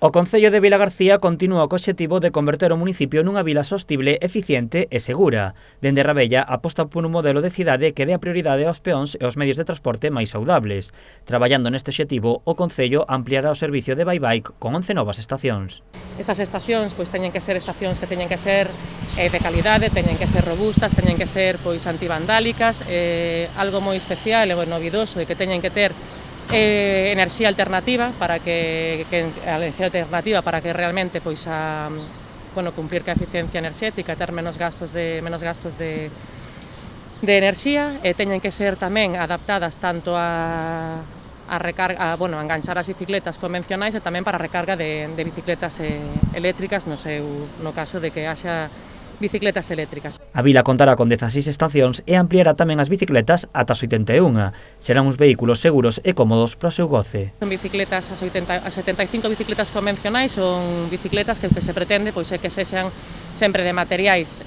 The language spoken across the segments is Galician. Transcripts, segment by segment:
O Concello de Vilagarcía continúa co obxectivo de converter o municipio nunha vila sostible, eficiente e segura. Dende Rabella aposta por un modelo de cidade que dé a prioridade aos peóns e aos medios de transporte máis saudables. Traballando neste obxectivo, o Concello ampliará o servicio de bike con 11 novas estacións. Estas estacións pois teñen que ser estacións que teñen que ser de calidade, teñen que ser robustas, teñen que ser pois antivandálicas, algo moi especial e novidoso e que teñen que ter enerxía alternativa para que realmente pois cumplir ca eficiencia enerxética, ter menos gastos de enerxía, e teñen que ser tamén adaptadas tanto a enganchar as bicicletas convencionais e tamén para a recarga de bicicletas eléctricas no caso de que haxa bicicletas eléctricas. A vila contará con 16 estacións e ampliará tamén as bicicletas ata as 81. Serán uns vehículos seguros e cómodos para o seu goce. Son bicicletas, as 75 bicicletas convencionais son bicicletas que se pretende pois é que sexan sempre de materiais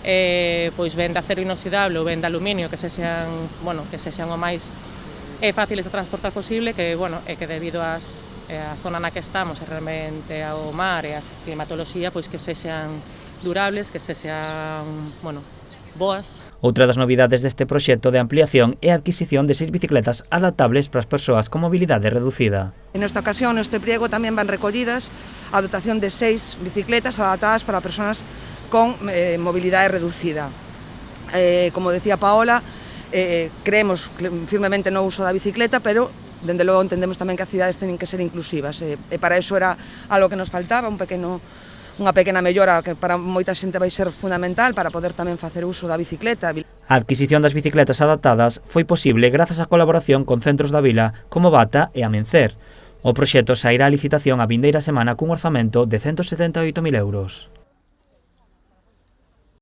pois ben de acero inoxidable ou ben de aluminio, que sexan o máis fáciles de transportar posible, que debido a zona na que estamos e realmente ao mar e a climatoloxía, pois que sexan durables, que sexan, boas. Outra das novidades deste proxecto de ampliación é a adquisición de 6 bicicletas adaptables para as persoas con mobilidade reducida. Nesta ocasión, neste pliego, tamén van recollidas a dotación de 6 bicicletas adaptadas para persoas con mobilidade reducida. Como decía Paola, creemos firmemente no uso da bicicleta, pero dende logo entendemos tamén que as cidades teñen que ser inclusivas, e para iso era algo que nos faltaba, unha pequena mellora que para moita xente vai ser fundamental para poder tamén facer uso da bicicleta. A adquisición das bicicletas adaptadas foi posible grazas á colaboración con centros da vila como Bata e Amencer. O proxecto sairá a licitación a vindeira semana cun orzamento de 178.000 euros.